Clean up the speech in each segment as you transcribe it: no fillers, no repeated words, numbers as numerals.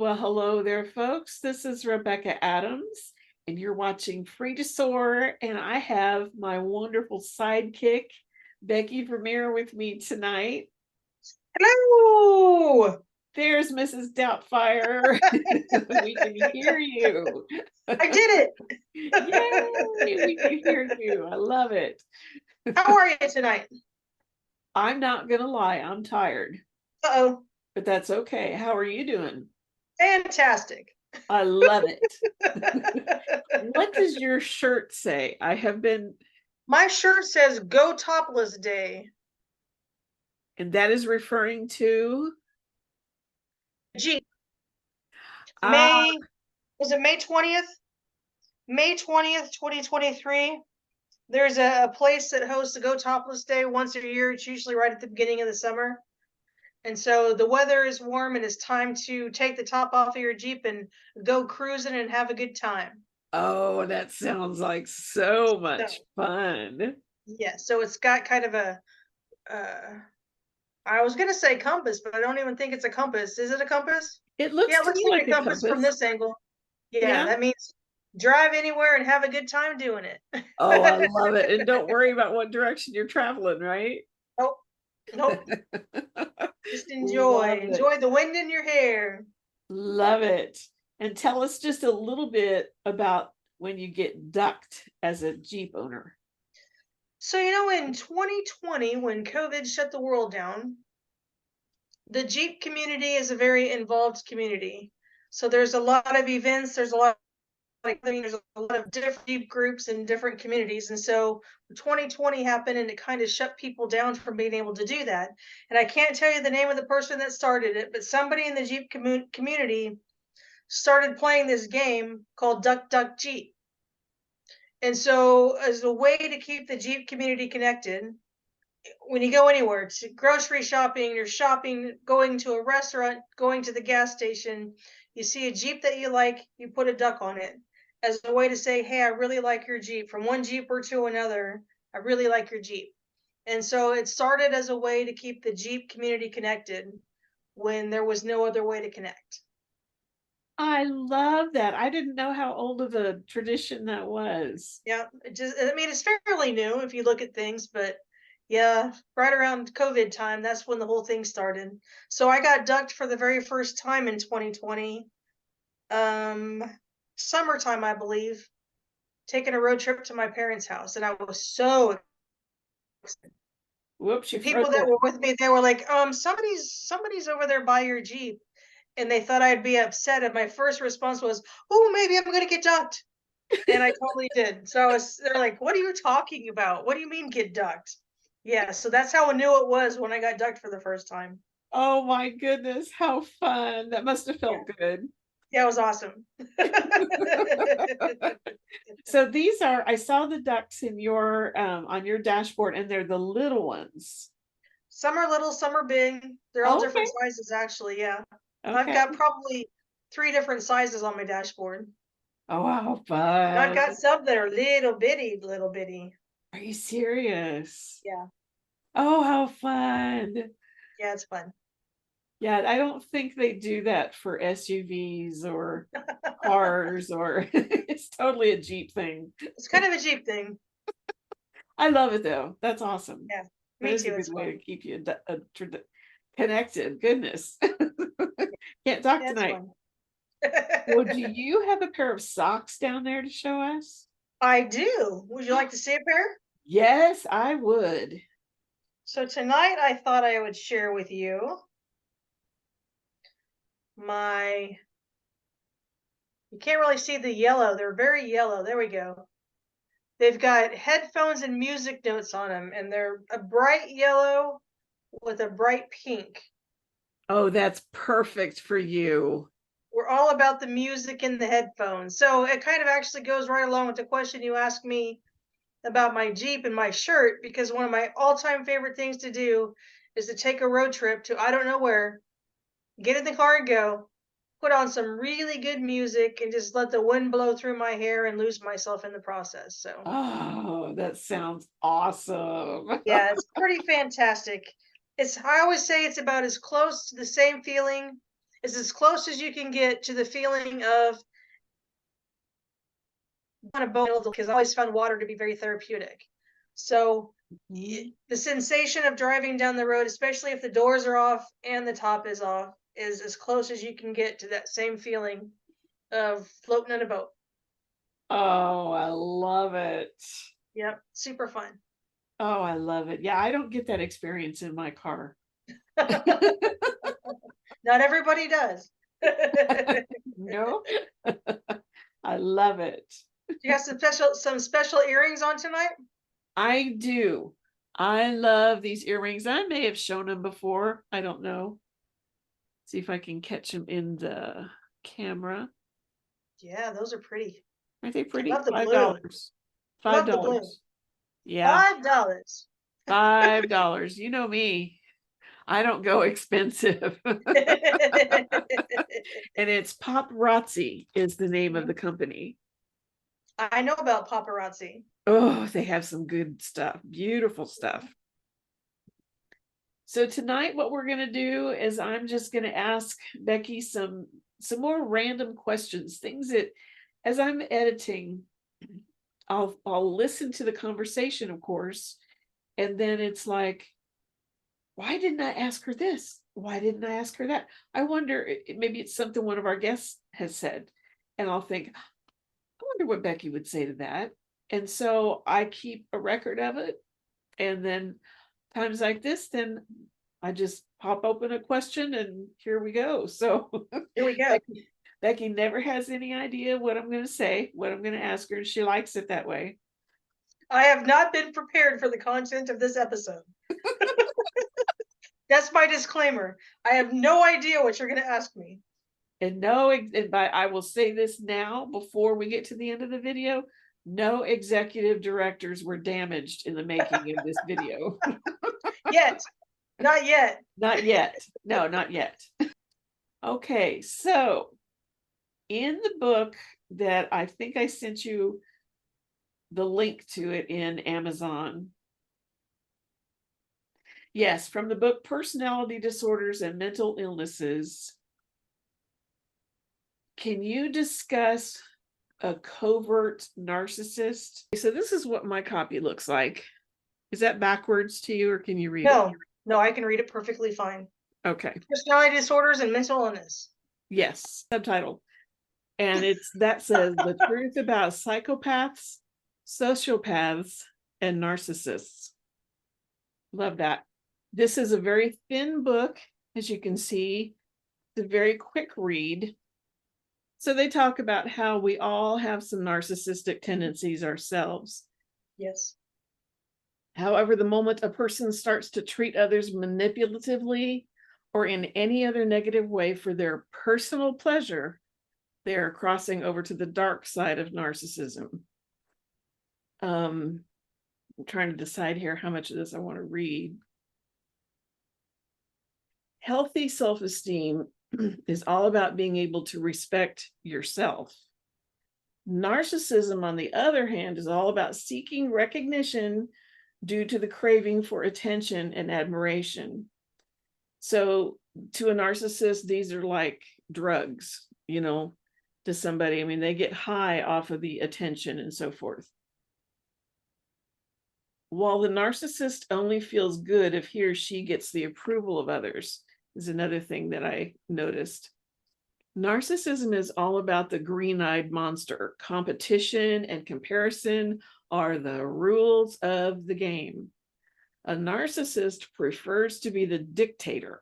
Well, hello there, folks. This is Rebecca Adams, and you're watching Free to Soar. And I have my wonderful sidekick, Becky Vermeer, with me tonight. Hello. There's Mrs. Doubtfire. We can hear you. I did Yay, we can it. hear you. I love it. How are you tonight? I'm not going to lie, I'm tired, Uh-oh. but that's okay. How are you doing? Fantastic. I love it. What does your shirt say? I have been, My shirt says Go Topless Day. and that is referring to Gee, ah, was it May 20th? May 20th, 2023. There's a place that hosts a Go Topless Day once a year. It's usually right at the beginning of the summer. And so the weather is warm and it's time to take the top off of your Jeep and go cruising and have a good time. oh, that sounds like so So, much fun. yeah, so it's got kind of I was gonna say compass, but I don't even think it's a compass. Is it a compass? It Yeah, looks it kind looks of like like a a compass from compass. this angle. Yeah, Yeah. that means drive anywhere and have a good time doing it. Oh, I love it. And don't worry about what direction you're traveling, right? Nope, nope. Just Love it. enjoy the wind in your hair. Love it. And tell us just a little bit about when you get ducked as a Jeep owner. So in 2020, when COVID shut the world down, the Jeep community is a very involved community. So there's a lot of events. There's a lot there's a lot of different Jeep groups in different communities. And so 2020 happened and it kind of shut people down from being able to do that. And I can't tell you the name of the person that started it, but somebody in the Jeep community started playing this game called Duck Duck Jeep. And so, as a way to keep the Jeep community connected, when you go anywhere, to grocery shopping, you're shopping, going to a restaurant, going to the gas station, you see a Jeep that you like, you put a duck on it as a way to say, hey, I really like your Jeep. From one Jeeper to another, I really like your Jeep. And so it started as a way to keep the Jeep community connected when there was no other way to connect. I love that. I didn't know how old of a tradition that was. Yeah, I mean, it's fairly new if you look at things, but yeah, right around COVID time, that's when the whole thing started. So I got ducked for the very first time in 2020, um, summertime, I believe, taking a road trip to my parents' house, and I was so excited. Whoops, The you froze people that up. were with me, they were like, somebody's over there by your Jeep, and they thought I'd be upset. And my first response was, oh, maybe I'm gonna get ducked. And I totally did. So they're like, what are you talking about? What do you mean get ducked? Yeah, so that's how new it was when I got ducked for the first time. Oh my goodness, how fun. That must have Yeah, felt good. yeah, it was awesome. So these are, I saw the ducks in your on your dashboard, and they're the little ones. Some are little, some are big. They're all Okay. different sizes, actually. Yeah, I've Okay. got probably 3 different sizes on my dashboard. Oh, how And I've fun. got some that are little bitty, little bitty. Are you serious? Yeah, Oh, how fun. yeah, it's fun. Yeah, I don't think they do that for SUVs or cars, or it's totally a Jeep thing. It's kind of a Jeep thing. I love it though. That's awesome. Yeah, That me is a too. good It's way fun. to keep you connected. Goodness. Can't talk Yeah, it's tonight. fun. Well, do you have a pair of socks down there to show us? I do. Would you like to see a pair? Yes, I would. So tonight I thought I would share with you my, you can't really see the yellow. They're very yellow. There we go. They've got headphones and music notes on them, and they're a bright yellow with a bright pink. Oh, that's perfect for you. We're all about the music and the headphones. So it kind of actually goes right along with the question you asked me about my Jeep and my shirt, because one of my all-time favorite things to do is to take a road trip to I don't know where, get in the car and go, put on some really good music and just let the wind blow through my hair and lose myself in the process. So, Oh, that sounds awesome. yeah, it's pretty fantastic. I always say it's about as close to the same feeling is as close as you can get to the feeling of on a boat, because I always found water to be very therapeutic. So Mhm. the sensation of driving down the road, especially if the doors are off and the top is off, is as close as you can get to that same feeling of floating in a boat. Oh, I love it. Yep, super fun. Oh, I love it. Yeah, I don't get that experience in my car. Not everybody does. No, I love it. You have some special earrings on tonight? I do. I love these earrings. I may have shown them before. I don't know. See if I can catch them in the camera. Yeah, those are pretty. Aren't they I pretty? love the Five blue. dollars. Five Love the blue. dollars. Yeah, $5. $5. You know me. I don't go expensive. And it's Paparazzi is the name of Mhm. the company. I know about paparazzi. Oh, they have some good stuff, beautiful stuff. So tonight what we're going to do is I'm just going to ask Becky some more random questions, things that as I'm editing I'll listen to the conversation, of course, and then it's like, why didn't I ask her this? Why didn't I ask her that? I wonder, maybe it's something one of our guests has said, and I'll think, I wonder what Becky would say to that. And so I keep a record of it. And then times like this, then I just pop open a question and here we go. So Here we go. Becky never has any idea what I'm going to say, what I'm going to ask her, and she likes it that way. I have not been prepared for the content of this episode. That's my disclaimer. I have no idea what you're going to ask me. And no, but I will say this now before we get to the end of the video, no executive directors were damaged in the making of this video. Yet. Not yet. Not yet. No, not yet. Okay, so in the book that I think I sent you the link to it in Amazon. Yes, from the book Personality Disorders and Mental Illnesses. Can you discuss a covert narcissist? So this is what my copy looks like. Is that backwards to you or can you read it? No, I can read it perfectly fine. Okay. Personality disorders and mental illness. Yes, subtitle. And that says the truth about psychopaths, sociopaths, and narcissists. Love that. This is a very thin book, as you can see. It's a very quick read. So they talk about how we all have some narcissistic tendencies ourselves. Yes. However, the moment a person starts to treat others manipulatively or in any other negative way for their personal pleasure, they are crossing over to the dark side of narcissism. I'm trying to decide here how much of this I want to read. Healthy self-esteem is all about being able to respect yourself. Narcissism, on the other hand, is all about seeking recognition due to the craving for attention and admiration. So to a narcissist, these are like drugs, to somebody. I mean, they get high off of the attention and so forth. While the narcissist only feels good if he or she gets the approval of others, is another thing that I noticed. Narcissism is all about the green-eyed monster. Competition and comparison are the rules of the game. A narcissist prefers to be the dictator,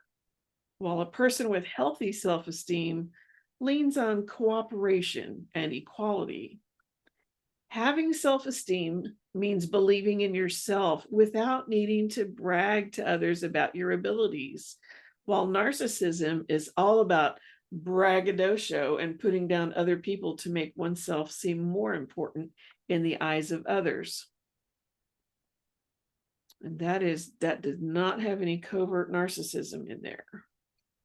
while a person with healthy self-esteem leans on cooperation and equality. Having self-esteem means believing in yourself without needing to brag to others about your abilities, while narcissism is all about braggadocio and putting down other people to make oneself seem more important in the eyes of others. And that does not have any covert narcissism in there.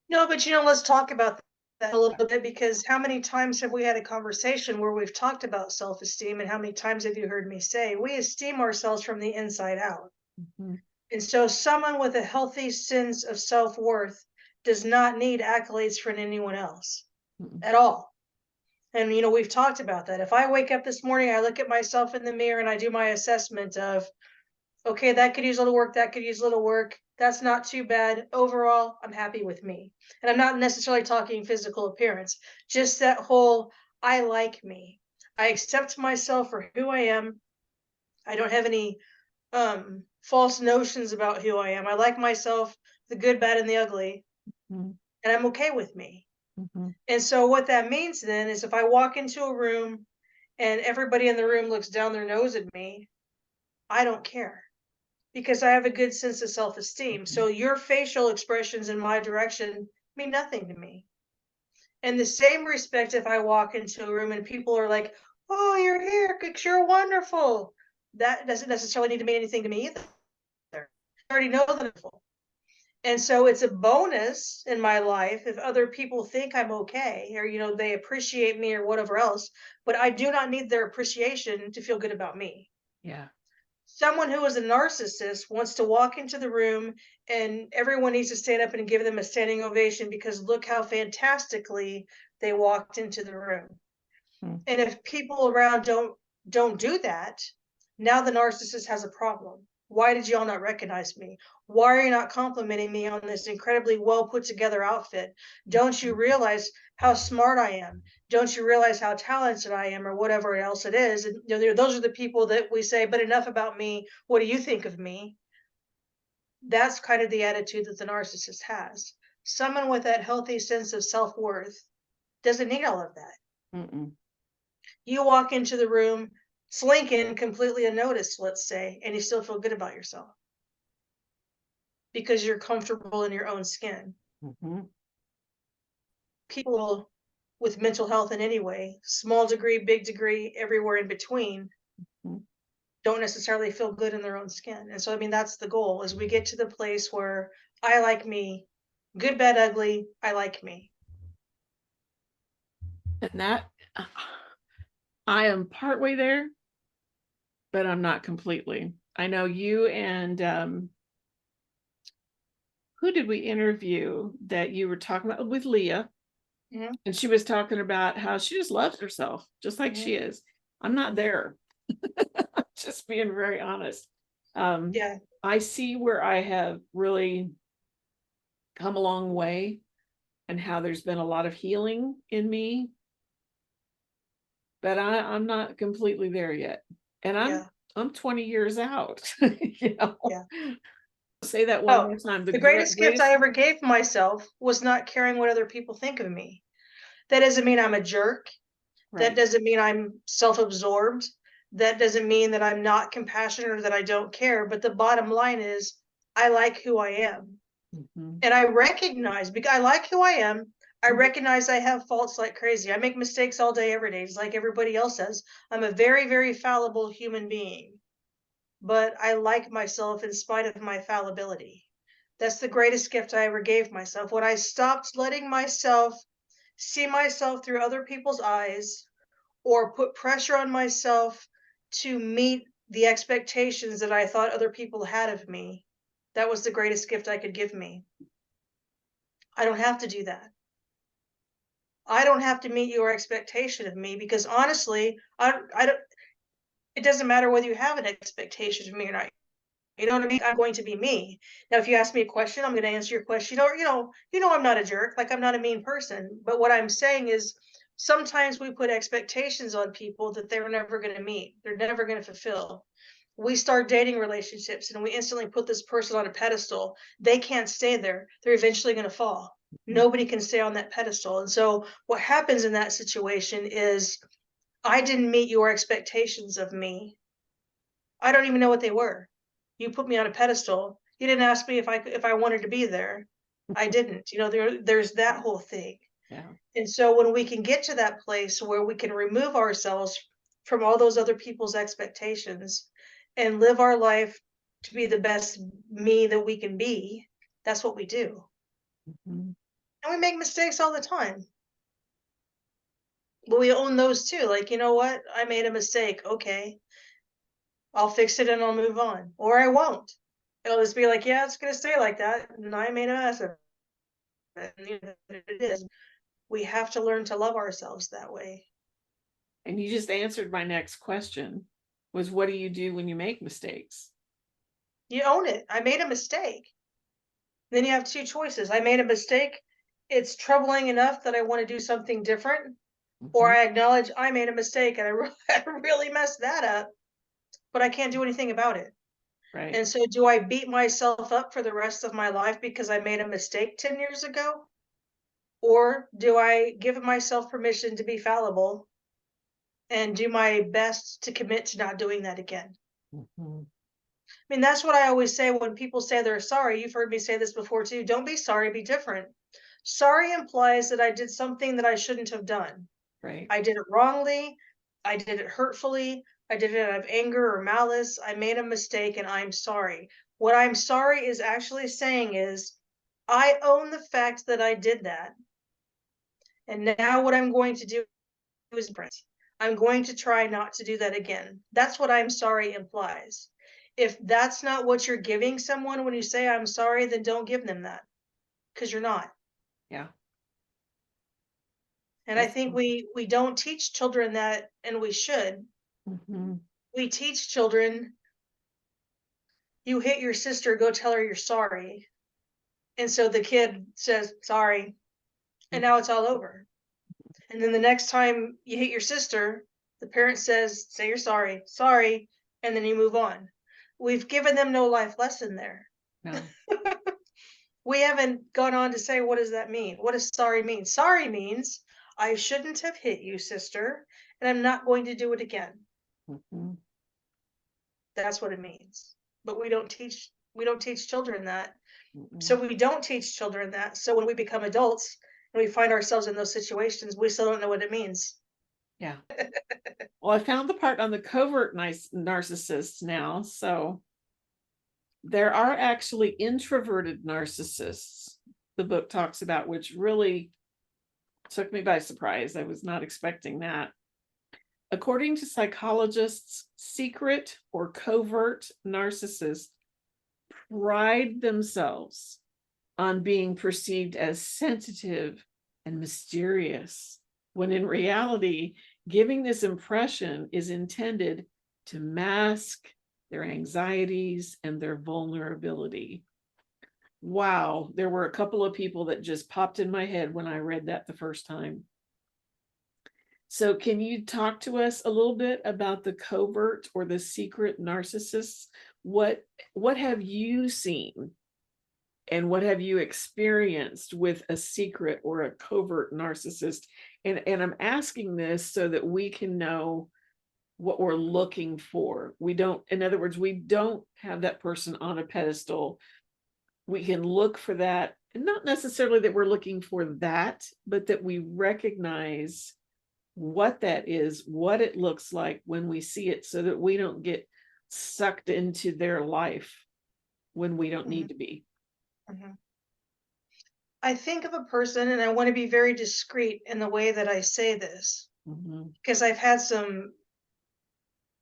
No, but let's talk about that a little bit, because how many times have we had a conversation where we've talked about self-esteem, and how many times have you heard me say we esteem ourselves from the inside out? Mhm. And so someone with a healthy sense of self-worth does not need accolades from anyone else Mm, at all. And we've talked about that. If I wake up this morning, I look at myself in the mirror and I do my assessment of, okay, that could use a little work, that could use a little work. That's not too bad. Overall, I'm happy with me. And I'm not necessarily talking physical appearance, just that whole I like me. I accept myself for who I am. I don't have any false notions about who I am. I like myself, the good, bad, and the ugly, mm, and I'm okay with me. mhm, And so what that means then is if I walk into a room and everybody in the room looks down their nose at me, I don't care because I have a good sense of self-esteem. mhm, So your facial expressions in my direction mean nothing to me. And the same respect if I walk into a room and people are like, "Oh, you're here because you're wonderful." That doesn't necessarily need to mean anything to me either. I already know that I'm wonderful. And so it's a bonus in my life if other people think I'm okay or, they appreciate me or whatever else, but I do not need their appreciation to feel good about me. yeah. Someone who is a narcissist wants to walk into the room and everyone needs to stand up and give them a standing ovation because look how fantastically they walked into the room. Mm, And if people around don't do that, now the narcissist has a problem. Why did y'all not recognize me? Why are you not complimenting me on this incredibly well put together outfit? Don't you realize how smart I am? Don't you realize how talented I am, or whatever else it is? And those are the people that we say, but enough about me. What do you think of me? That's kind of the attitude that the narcissist has. Someone with that healthy sense of self worth doesn't need all of that. mm-mm, You walk into the room slinking completely unnoticed, let's say, and you still feel good about yourself because you're comfortable in your own skin. mhm, People with mental health in any way, small degree, big degree, everywhere in between, mm. don't necessarily feel good in their own skin. And so, I mean, that's the goal is we get to the place where I like me, good, bad, ugly, I like me. And that I am partway there, but I'm not completely. I know you and who did we interview that you were talking about with Leah? Mhm, And she was talking about how she just loves herself, just like mhm. she is. I'm not there. Just being very honest. Um, Yeah, I see where I have really come a long way and how there's been a lot of healing in me, but I'm not completely there yet. And yeah, I'm 20 years out. You know, yeah. say that one Oh, more time. The the greatest gift greatest, I ever gave myself was not caring what other people think of me. That doesn't mean I'm a jerk. That right. doesn't mean I'm self-absorbed. That doesn't mean that I'm not compassionate or that I don't care. But the bottom line is, I like who I am. Mhm, And I recognize, because I like who I am, I recognize I have faults like crazy. I make mistakes all day, every day, just like everybody else does. I'm a very, very fallible human being, but I like myself in spite of my fallibility. That's the greatest gift I ever gave myself. When I stopped letting myself see myself through other people's eyes or put pressure on myself to meet the expectations that I thought other people had of me, that was the greatest gift I could give me. I don't have to do that. I don't have to meet your expectation of me because honestly, I don't, it doesn't matter whether you have an expectation of me or not. You know what I mean? I'm going to be me. Now, if you ask me a question, I'm going to answer your question. Or, I'm not a jerk. Like I'm not a mean person. But what I'm saying is, sometimes we put expectations on people that they're never going to meet. They're never going to fulfill. We start dating relationships and we instantly put this person on a pedestal. They can't stay there. They're eventually going to fall. mhm, Nobody can stay on that pedestal. And so, what happens in that situation is, I didn't meet your expectations of me. I don't even know what they were. You put me on a pedestal. You didn't ask me if I wanted to be there. I didn't. There's that whole thing. yeah. And so when we can get to that place where we can remove ourselves from all those other people's expectations and live our life to be the best me that we can be, that's what we do. Mhm. And we make mistakes all the time. But we own those too. Like, you know what? I made a mistake. Okay. I'll fix it and I'll move on. Or I won't. It'll just be like, yeah, it's gonna stay like that. And I made a mess of it. it. And it is. We have to learn to love ourselves that way. And you just answered my next question, was what do you do when you make mistakes? You own it. I made a mistake. Then you have two choices. I made a mistake. It's troubling enough that I want to do something different, or Mhm. I acknowledge I made a mistake and I really messed that up, but I can't do anything about it. Right. And so, do I beat myself up for the rest of my life because I made a mistake 10 years ago? Or do I give myself permission to be fallible and do my best to commit to not doing that again? Mhm. I mean, that's what I always say when people say they're sorry. You've heard me say this before too. Don't be sorry, be different. Sorry implies that I did something that I shouldn't have done. Right. I did it wrongly. I did it hurtfully. I did it out of anger or malice. I made a mistake and I'm sorry. What I'm sorry is actually saying is, I own the fact that I did that. And now what I'm going to do is different. I'm going to try not to do that again. That's what I'm sorry implies. If that's not what you're giving someone when you say I'm sorry, then don't give them that, because you're not. Yeah. And I That's think we don't teach children that, and we should. Mhm. We teach children, you hit your sister, go tell her you're sorry. And so the kid says sorry, and now it's all over. And then the next time you hit your sister, the parent says, say you're sorry, sorry, and then you move on. We've given them no life lesson there. No. We haven't gone on to say, what does that mean? What does sorry mean? Sorry means I shouldn't have hit you, sister, and I'm not going to do it again. Mhm. That's what it means. But we don't teach children that. So Mhm. we don't teach children that. So when we become adults and we find ourselves in those situations, we still don't know what it means. Yeah. Well, I found the part on the covert narcissists now. So there are actually introverted narcissists, the book talks about, which really took me by surprise. I was not expecting that. According to psychologists, secret or covert narcissists pride themselves on being perceived as sensitive and mysterious, when in reality, giving this impression is intended to mask their anxieties and their vulnerability. Wow, there were a couple of people that just popped in my head when I read that the first time. So, can you talk to us a little bit about the covert or the secret narcissists? What have you seen and what have you experienced with a secret or a covert narcissist? And I'm asking this so that we can know what we're looking for. We don't, in other words, we don't have that person on a pedestal. We can look for that, and not necessarily that we're looking for that, but that we recognize what that is, what it looks like when we see it, so that we don't get sucked into their life when we don't Mhm, need to be. mhm. I think of a person, and I want to be very discreet in the way that I say this, Mhm. because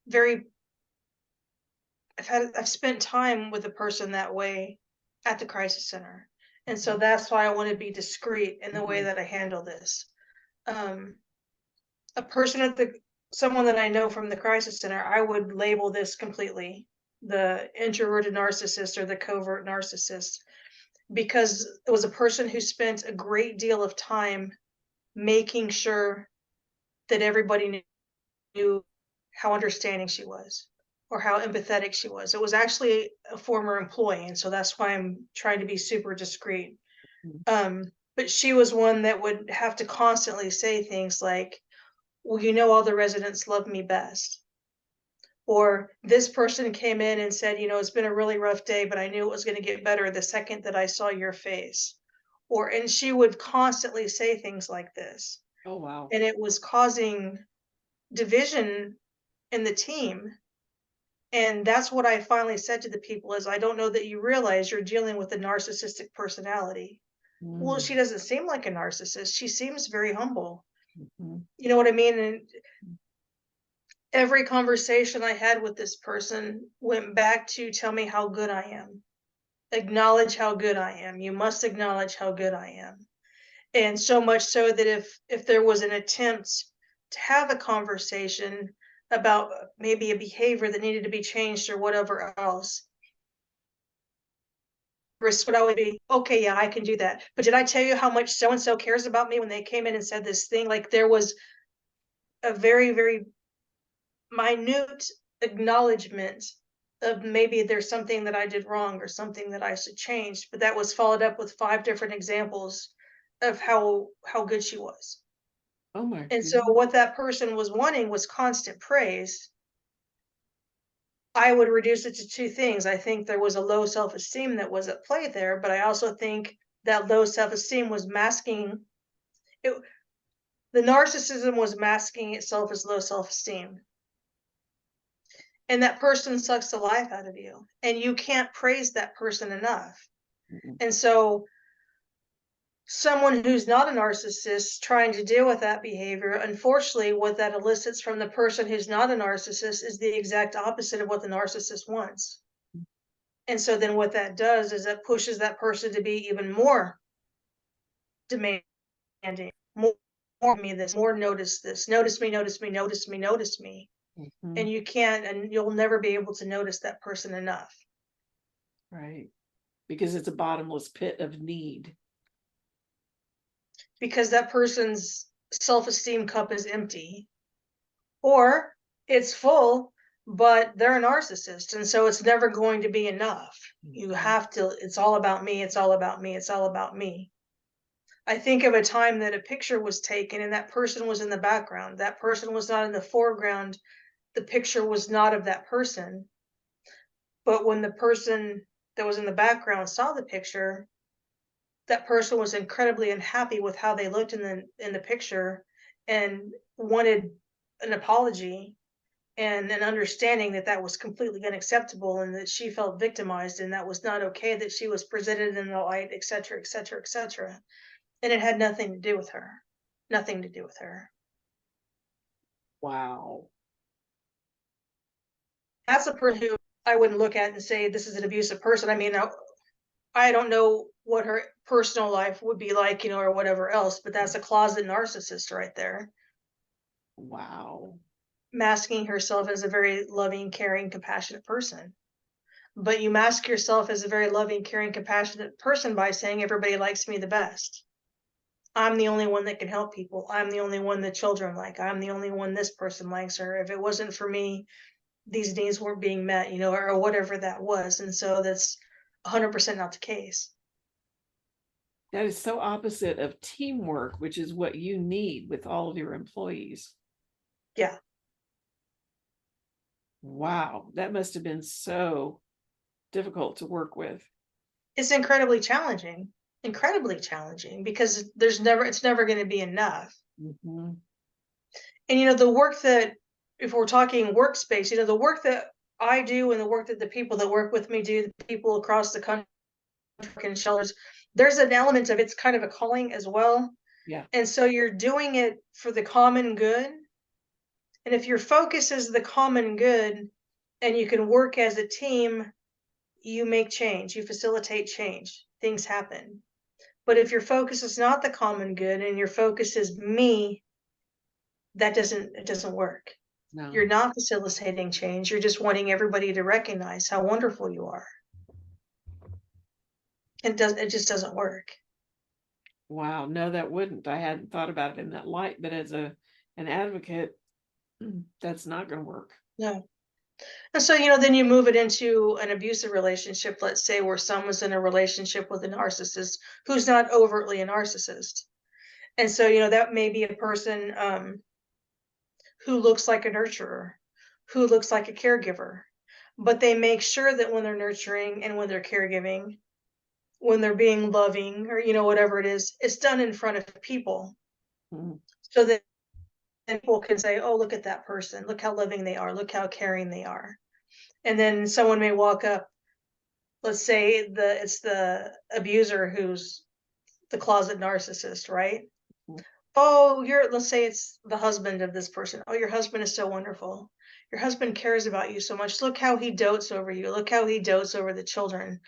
very, I've spent time with a person that way at the crisis center. And so Mhm. that's why I want to be discreet in the way Mhm. that I handle this. Um, a person at the Someone that I know from the crisis center, I would label this completely the introverted narcissist or the covert narcissist, because it was a person who spent a great deal of time making sure that everybody knew how understanding she was or how empathetic she was. It was actually a former employee, and so that's why I'm trying to be super discreet. Mhm. But she was one that would have to constantly say things like, well, you know, all the residents love me best. Or this person came in and said, you know, it's been a really rough day, but I knew it was going to get better the second that I saw your face. And she would constantly say things like this. Oh, wow. And it was causing division in the team. And that's what I finally said to the people is, I don't know that you realize you're dealing with a narcissistic personality. Well, Mm. she doesn't seem like a narcissist. She seems very humble. Mhm. You know what I mean? And every conversation I had with this person went back to tell me how good I am. Acknowledge how good I am. You must acknowledge how good I am. And so much so that if there was an attempt to have a conversation about maybe a behavior that needed to be changed or whatever else, risk would always be, okay, yeah, I can do that. But did I tell you how much so and so cares about me when they came in and said this thing? Like there was a very, very minute acknowledgement of maybe there's something that I did wrong or something that I should change, but that was followed up with 5 different examples of how good she was. Oh my And so goodness. what that person was wanting was constant praise. I would reduce it to 2 things. I think there was a low self-esteem that was at play there, but I also think that low self-esteem was masking it. The narcissism was masking itself as low self-esteem. And that person sucks the life out of you, and you can't praise that person enough. Mm-mm. And so someone who's not a narcissist trying to deal with that behavior, unfortunately, what that elicits from the person who's not a narcissist is the exact opposite of what the narcissist wants. And so then what that does is it pushes that person to be even more demanding, more, more me this, more notice this, notice me, notice me, notice me, notice me. Mhm. And you can't, and you'll never be able to notice that person enough. Right. Because it's a bottomless pit of need. Because that person's self-esteem cup is empty, or it's full, but they're a narcissist, and so it's never going to be enough. You Mhm. have to, it's all about me, it's all about me, it's all about me. I think of a time that a picture was taken and that person was in the background. That person was not in the foreground. The picture was not of that person. But when the person that was in the background saw the picture, that person was incredibly unhappy with how they looked in the picture and wanted an apology and an understanding that that was completely unacceptable and that she felt victimized and that was not okay, that she was presented in the light, et cetera, et cetera, et cetera. And it had nothing to do with her. Nothing to do with her. Wow. That's a person who I wouldn't look at and say this is an abusive person. I mean, I don't know what her personal life would be like, or whatever else, but that's a closet narcissist right there, Wow. masking herself as a very loving, caring, compassionate person. But you mask yourself as a very loving, caring, compassionate person by saying everybody likes me the best. I'm the only one that can help people. I'm the only one the children like. I'm the only one this person likes, or if it wasn't for me, these needs weren't being met, or whatever that was. And so that's 100% not the case. That is so opposite of teamwork, which is what you need with all of your employees. Yeah. Wow. That must have been so difficult to work with. It's incredibly challenging because it's never going to be enough. Mhm. And the work that, if we're talking workspace, the work that I do and the work that the people that work with me do, the people across the country in shelters, there's an element of it's kind of a calling as well. Yeah. And so you're doing it for the common good. And if your focus is the common good and you can work as a team, you make change, you facilitate change, things happen. But if your focus is not the common good and your focus is me, it doesn't work. No. You're not facilitating change. You're just wanting everybody to recognize how wonderful you are. It just doesn't work. Wow. No, that wouldn't. I hadn't thought about it in that light, but as an advocate, that's not going to work. No. And so, then you move it into an abusive relationship, let's say, where someone's in a relationship with a narcissist who's not overtly a narcissist. And so, that may be a person who looks like a nurturer, who looks like a caregiver, but they make sure that when they're nurturing and when they're caregiving, when they're being loving or, whatever it is, it's done in front of people Mhm. so that people can say, oh, look at that person. Look how loving they are. Look how caring they are. And then someone may walk up, let's say it's the abuser who's the closet narcissist, right? Mhm. Oh, let's say it's the husband of this person. Oh, your husband is so wonderful. Your husband cares about you so much. Look how he dotes over you. Look how he dotes over the children.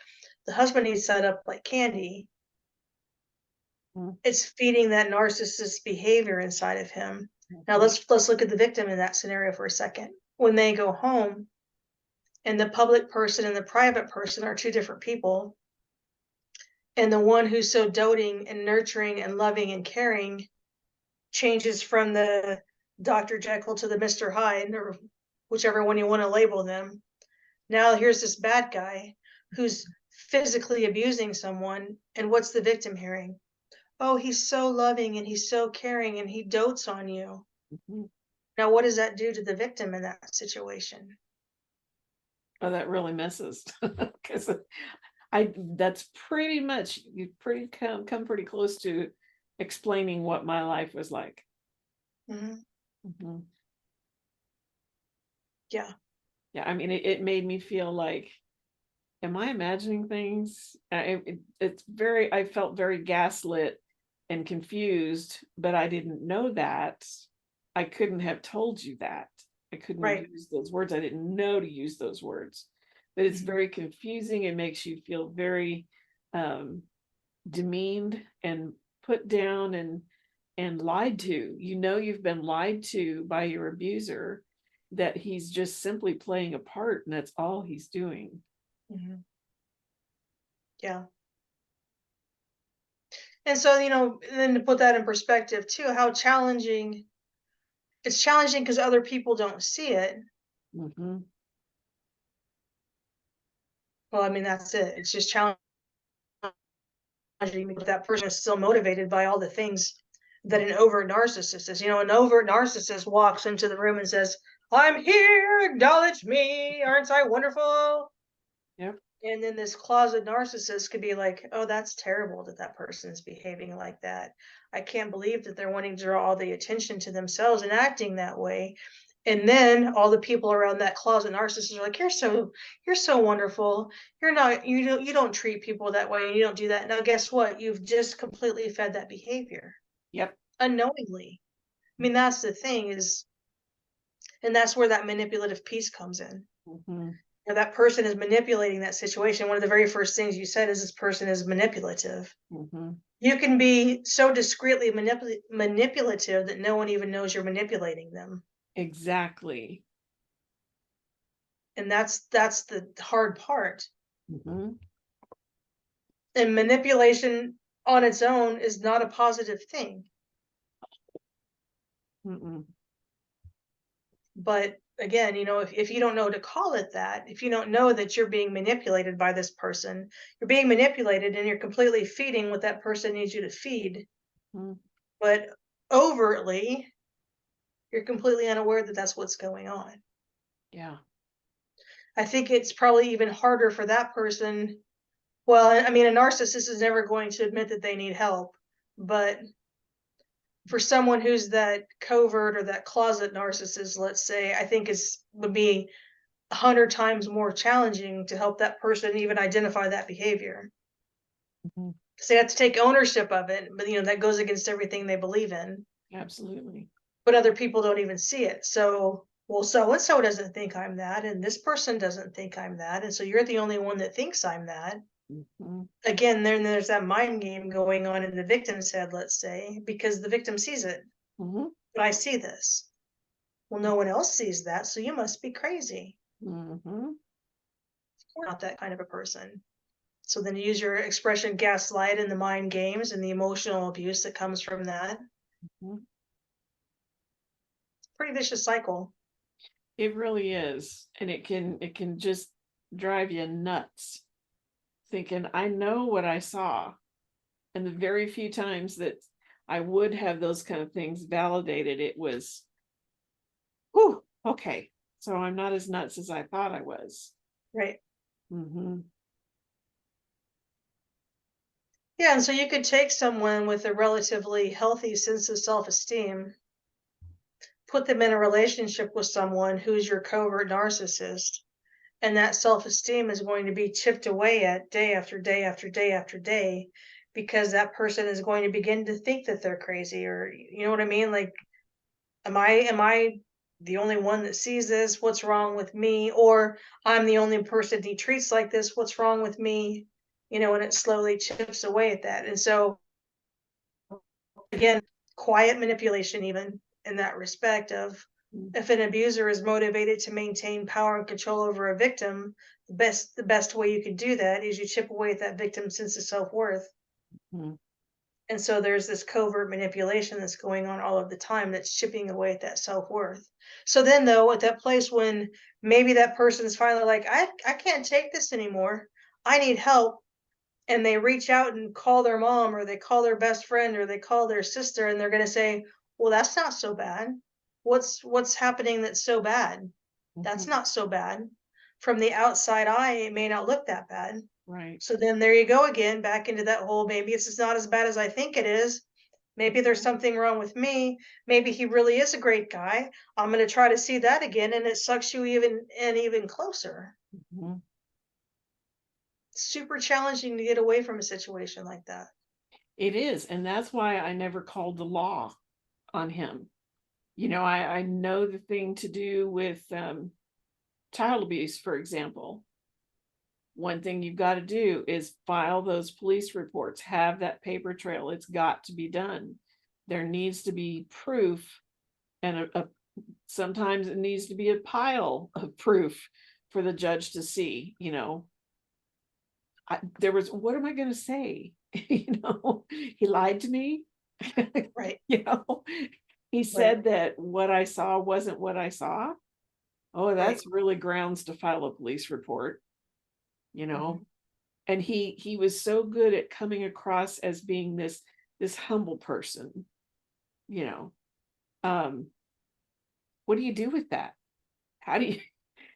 The husband needs set up like candy. Mm, It's feeding that narcissist behavior inside of him. Now mhm, let's look at the victim in that scenario for a second. When they go home and the public person and the private person are two different people, and the one who's so doting and nurturing and loving and caring changes from the Dr. Jekyll to the Mr. Hyde, or whichever one you want to label them. Now here's this bad guy who's physically abusing someone, and what's the victim hearing? Oh, he's so loving and he's so caring and he dotes on you. mhm. Now, what does that do to the victim in that situation? Oh, that really messes because I that's pretty much you pretty come pretty close to explaining what my life was like. Mhm. Mhm. Yeah, Yeah, I mean, it made me feel like, am I imagining things? It's very, I felt very gaslit and confused, but I didn't know that. I couldn't have told you that. I couldn't have right. used those words. I didn't know to use those words. But it's Mhm. very confusing. It makes you feel very um, demeaned and put down and lied to. You know you've been lied to by your abuser, that he's just simply playing a part and that's all he's doing. Mhm. Yeah. And so, then to put that in perspective too, how challenging it's challenging because other people don't see it. Mm-hmm. Well, I mean, that's it. It's just challenging if that person is still motivated by all the things that an overt narcissist is. An overt narcissist walks into the room and says, I'm here, acknowledge me, aren't I wonderful? Yep. And then this closet narcissist could be like, oh, that's terrible that that person is behaving like that. I can't believe that they're wanting to draw all the attention to themselves and acting that way. And then all the people around that closet narcissist are like, you're so wonderful. You don't treat people that way and you don't do that. Now guess what? You've just completely fed that behavior Yep. unknowingly. I mean, that's the thing and that's where that manipulative piece comes in. Mm-hmm. That person is manipulating that situation. One of the very first things you said is this person is manipulative. Mm-hmm. You can be so discreetly manipulative that no one even knows you're manipulating them. Exactly. And that's the hard part. Mm-hmm. And manipulation on its own is not a positive thing. Mm-mm. But again, if you don't know to call it that, if you don't know that you're being manipulated by this person, you're being manipulated and you're completely feeding what that person needs you to feed. Mm-hmm. But overtly, you're completely unaware that that's what's going on. Yeah. I think it's probably even harder for that person. Well, I mean, a narcissist is never going to admit that they need help, but for someone who's that covert or that closet narcissist, let's say, I think would be 100 times more challenging to help that person even identify that behavior. Mm-hmm. Because they have to take ownership of it, but that goes against everything they believe in. Absolutely. But other people don't even see it. So, well, so and so doesn't think I'm that, and this person doesn't think I'm that, and so you're the only one that thinks I'm that. Mm-hmm. Again, then there's that mind game going on in the victim's head, let's say, because the victim sees it. Mm-hmm. But I see this. Well, no one else sees that, so you must be crazy. Mm-hmm. We're not that kind of a person. So then you use your expression gaslight and the mind games and the emotional abuse that comes from that. Mm-hmm. Pretty vicious cycle. It really is. And it can just drive you nuts thinking, I know what I saw. And the very few times that I would have those kind of things validated, it was, whew, okay. So I'm not as nuts as I thought I was. Right. Mm-hmm. Yeah, and so you could take someone with a relatively healthy sense of self-esteem, put them in a relationship with someone who's your covert narcissist, and that self-esteem is going to be chipped away at day after day after day after day because that person is going to begin to think that they're crazy, or you know what I mean? Like, am I the only one that sees this? What's wrong with me? Or I'm the only person he treats like this. What's wrong with me? And it slowly chips away at that. And so again, quiet manipulation, even in that respect of, if an abuser is motivated to maintain power and control over a victim, the best way you can do that is you chip away at that victim's sense of self-worth. Mhm. And so there's this covert manipulation that's going on all of the time that's chipping away at that self-worth. So then though, at that place when maybe that person's finally like, I can't take this anymore. I need help. And they reach out and call their mom or they call their best friend or they call their sister and they're going to say, "Well, that's not so bad. What's happening that's so bad? That's Mhm. not so bad. From the outside eye, it may not look that bad." Right. So then there you go again, back into that whole, maybe it's just not as bad as I think it is. Maybe there's Mhm. something wrong with me. Maybe he really is a great guy. I'm going to try to see that again, and it sucks you even closer. Mhm. Super challenging to get away from a situation like that. It is, and that's why I never called the law on him. I know the thing to do with child abuse, for example. One thing you've got to do is file those police reports, have that paper trail. It's got to be done. There needs to be proof, and sometimes it needs to be a pile of proof for the judge to see. There was, what am I going to say? He lied to me. Right, you know, he right, said that what I saw wasn't what I saw. Oh, right. that's really grounds to file a police report, you Mhm, know. And he was so good at coming across as being this humble person, you know. Um, what do you do with that? How do you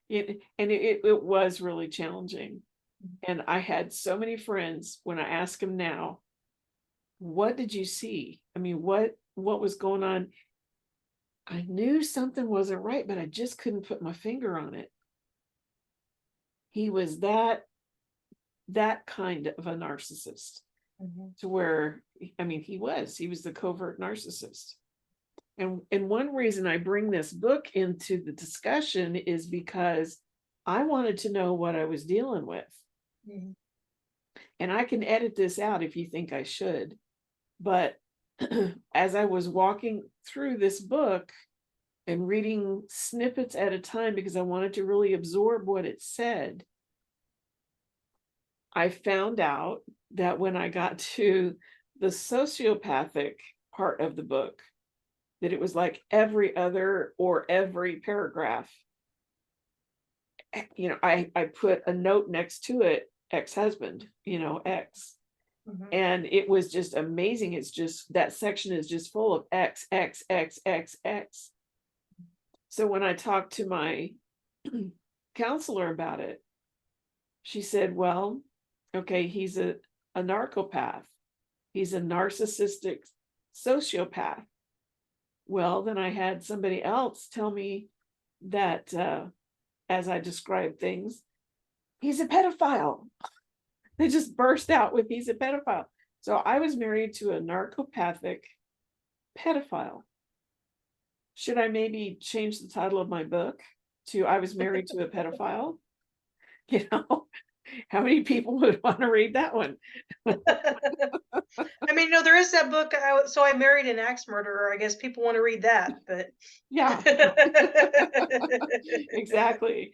it was really challenging. mhm. And I had so many friends when I ask them now, what did you see? I mean, what was going on? I knew something wasn't right, but I just couldn't put my finger on it. He was that kind of a narcissist, Mhm. to where, I mean, he was the covert narcissist. And one reason I bring this book into the discussion is because I wanted to know what I was dealing with. Mhm. And I can edit this out if you think I should. But as I was walking through this book and reading snippets at a time because I wanted to really absorb what it said, I found out that when I got to the sociopathic part of the book, that it was like every other or every paragraph. I put a note next to it, ex-husband, ex. Mhm. And it was just amazing. It's just that section is just full of X, X, X, X, X. So when I talked to my counselor about it, she said, well, okay, he's a narcopath. He's a narcissistic sociopath. Well, then I had somebody else tell me that, as I described things, he's a pedophile. They just burst out with, he's a pedophile. So I was married to a narcopathic pedophile. Should I maybe change the title of my book to I Was Married to a Pedophile? You know, how many people would want to read that one? I mean, no, there is that book. So I married an axe murderer. I guess people want to read that, but Yeah, exactly.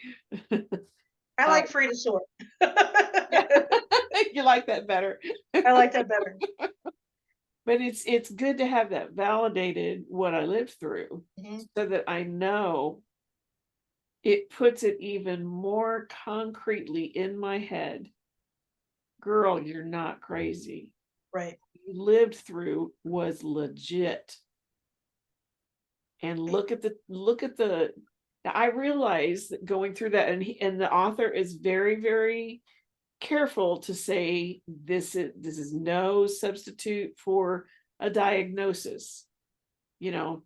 I Uh, like Frida Sword. yeah, I you like that better. like that better. But it's good to have that validated what I lived through, Mhm. so that I know it puts it even more concretely in my head. Girl, you're not crazy. Right. You lived through was legit. And look at the I realize that going through that, and the author is very, very careful to say this is no substitute for a diagnosis, you know.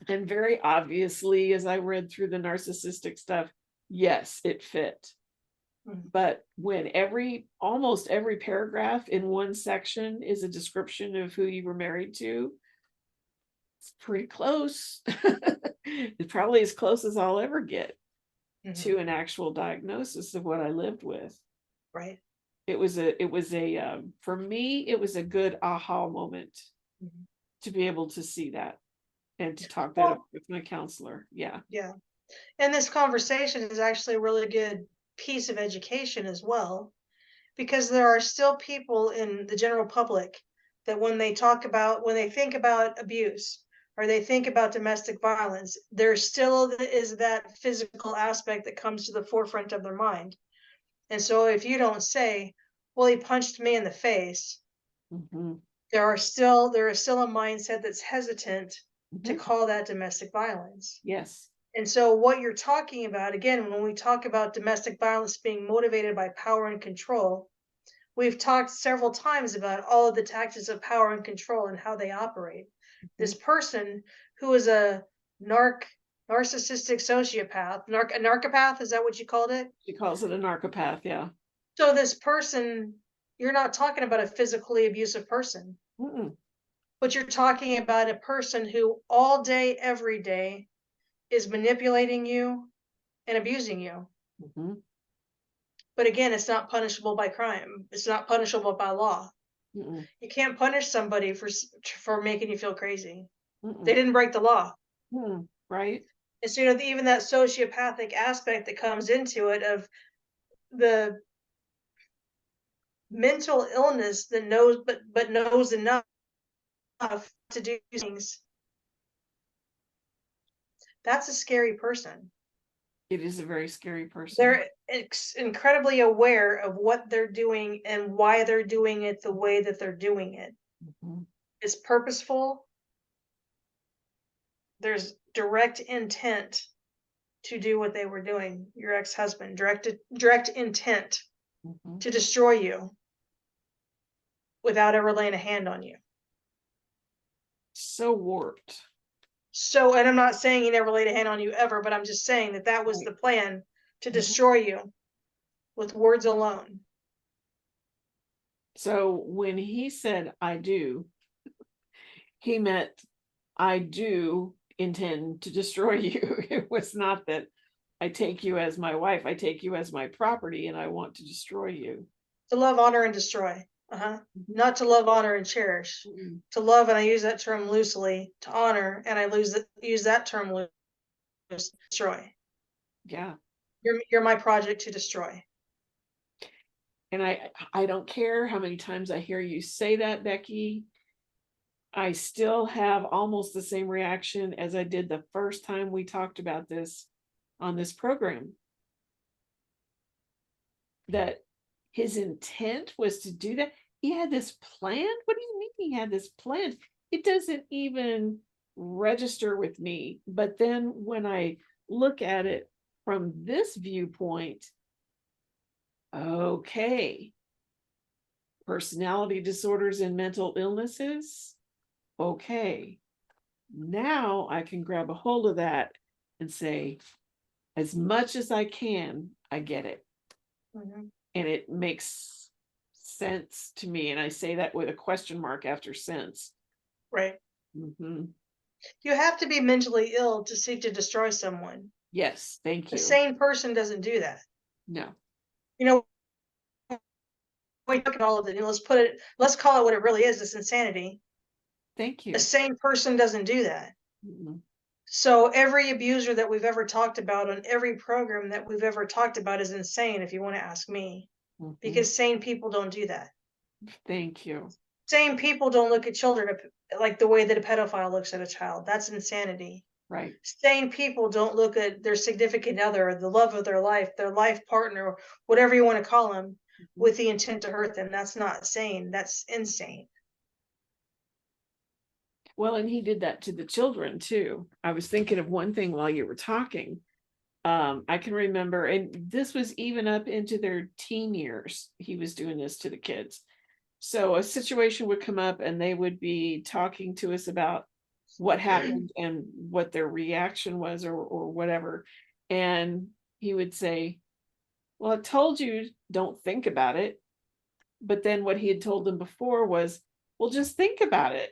And very obviously, as I read through the narcissistic stuff, yes, it fit. Mhm. But when almost every paragraph in one section is a description of who you were married to, it's pretty close. It's probably as close as I'll ever get Mhm. to an actual diagnosis of what I lived with. Right. It was a for me, it was a good aha moment. Mhm. to be able to see that and to talk that up Well, with my counselor. Yeah. yeah. And this conversation is actually a really good piece of education as well, because there are still people in the general public that when they think about abuse or they think about domestic violence, there still is that physical aspect that comes to the forefront of their mind. And so if you don't say, well, he punched me in the face, Hmm. there is still a mindset that's hesitant to Hmm. call that domestic violence. Yes. And so what you're talking about, again, when we talk about domestic violence being motivated by power and control, we've talked several times about all of the tactics of power and control and how they operate. Hmm. This person who is a narcissistic sociopath, a narcopath, is that what you called it? She calls it a narcopath. Yeah. So this person, you're not talking about a physically abusive person, Mm-mm. but you're talking about a person who all day, every day is manipulating you and abusing you. Hmm. But again, it's not punishable by crime. It's not punishable by law. Mm-mm. You can't punish somebody for making you feel crazy. They Mm-mm. didn't break the law. Mm-mm. Right. And so, even that sociopathic aspect that comes into it of the mental illness that knows, but knows enough to do things. That's a scary person. It is a very scary person. They're incredibly aware of what they're doing and why they're doing it the way that they're doing it. Hmm. It's purposeful. There's direct intent to do what they were doing, your ex-husband, direct intent Hmm. to destroy you without ever laying a hand on you. So warped. So, and I'm not saying he never laid a hand on you ever, but I'm just saying that that was Right. the plan, to Hmm. destroy you with words alone. So when he said I do, he meant I do intend to destroy you. It was not that I take you as my wife, I take you as my property and I want to destroy you. To love, honor, and destroy. Mhm. Not to love, honor, and cherish. Mm-mm. To love, and I use that term loosely. To honor, and I use that term loosely. Destroy. Yeah. You're my project to destroy. And I don't care how many times I hear you say that, Becky. I still have almost the same reaction as I did the first time we talked about this on this program. That his intent was to do that. He had this plan. What do you mean he had this plan? It doesn't even register with me. But then when I look at it from this viewpoint, okay, personality disorders and mental illnesses, okay, now I can grab a hold of that and say, as much as I can, I get it. Mm-hmm. And it makes sense to me. And I say that with a question mark after sense. Right. Mm-hmm. You have to be mentally ill to seek to destroy someone. Yes, thank A you. sane person doesn't do that. No, You know, we look at all of it, let's call it what it really is, it's insanity. thank A you. sane person doesn't do that. Mm-hmm. So every abuser that we've ever talked about on every program that we've ever talked about is insane, if you want to ask me, Mm-hmm. because sane people don't do that. Thank you. Sane people don't look at children like the way that a pedophile looks at a child. That's insanity. Right. Sane people don't look at their significant other, the love of their life partner, whatever you want to call them, Mm-hmm. with the intent to hurt them. That's not sane. That's insane. Well, and he did that to the children too. I was thinking of one thing while you were talking. I can remember, and this was even up into their teen years, he was doing this to the kids. So a situation would come up and they would be talking to us about what happened and what their reaction was or whatever. And he would say, well, I told you, don't think about it. But then what he had told them before was, well, just think about it.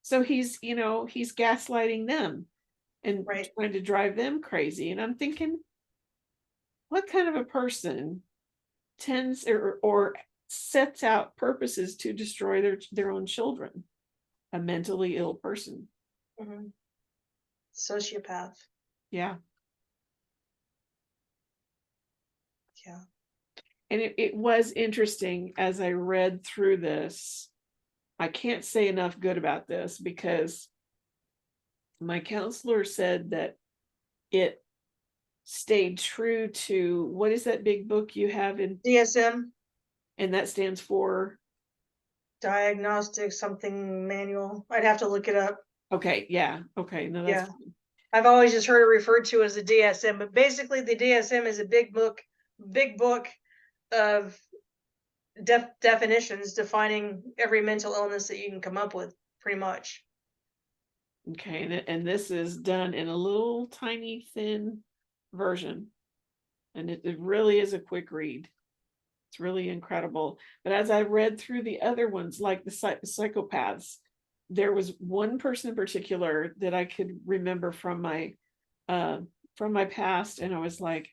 So he's gaslighting them and Right. trying to drive them crazy. And I'm thinking, what kind of a person tends or sets out purposes to destroy their own children? a mentally ill person. Mhm. Sociopath. Yeah. Yeah. And it was interesting as I read through this. I can't say enough good about this because my counselor said that it stayed true to what is that big book you have in, DSM, and that stands for, diagnostic something manual. I'd have to look it up. okay, yeah, okay, no, that's Yeah. I've always just heard it referred to as the DSM, but basically the DSM is a big book of definitions defining every mental illness that you can come up with, pretty much. okay, and this is done in a little tiny thin version, and it really is a quick read. It's really incredible. But as I read through the other ones, like the psychopaths, there was one person in particular that I could remember uh, from my past, and I was like,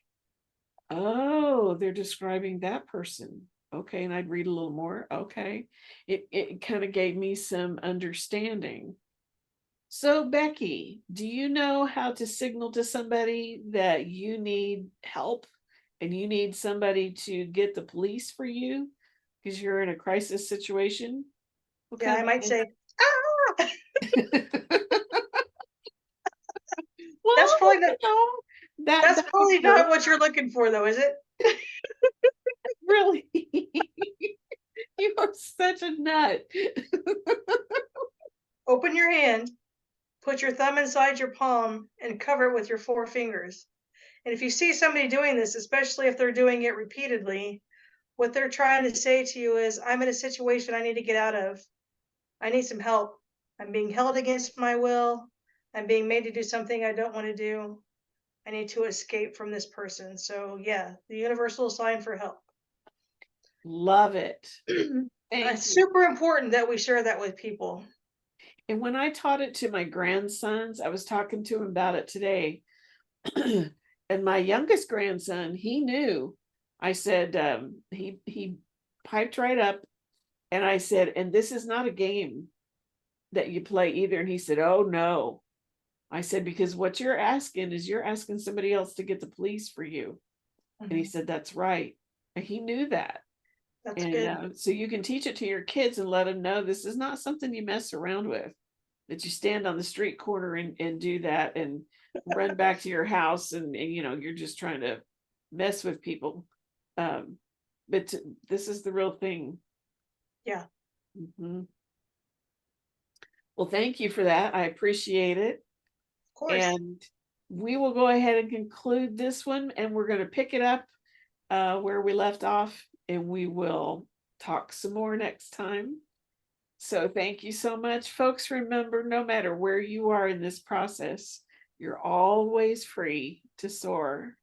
oh, they're describing that person. Okay, and I'd read a little more. Okay, it kind of gave me some understanding. So, Becky, do you know how to signal to somebody that you need help and you need somebody to get the police for you because you're in a crisis situation? What Yeah, kind I might of say, ah! That's well, probably not that that's that would probably not work what you're looking for though, is it? really. You are such a nut. Open your hand, put your thumb inside your palm, and cover it with your four fingers. And if you see somebody doing this, especially if they're doing it repeatedly, what they're trying to say to you is, I'm in a situation I need to get out of. I need some help. I'm being held against my will. I'm being made to do something I don't want to do. I need to escape from this person. So, yeah, the universal sign for help. Love it. Thank It's you. super important that we share that with people. And when I taught it to my grandsons, I was talking to him about it today. And my youngest grandson, he knew. I said, he piped right up, and I said, and this is not a game that you play either. And he said, oh no. I said, because what you're asking is you're asking somebody else to get the police for you. And he Mhm. said, that's right. And he knew that. That's And good. so you can teach it to your kids and let them know this is not something you mess around with, that you stand on the street corner and do that and run back to your house and you're just trying to mess with people. Um, but this is the real thing. Yeah, Mhm. Well, thank you for that. I appreciate it. of course. And we will go ahead and conclude this one, and we're going to pick it up where we left off, and we will talk some more next time. So thank you so much, folks. Remember, no matter where you are in this process, you're always free to soar.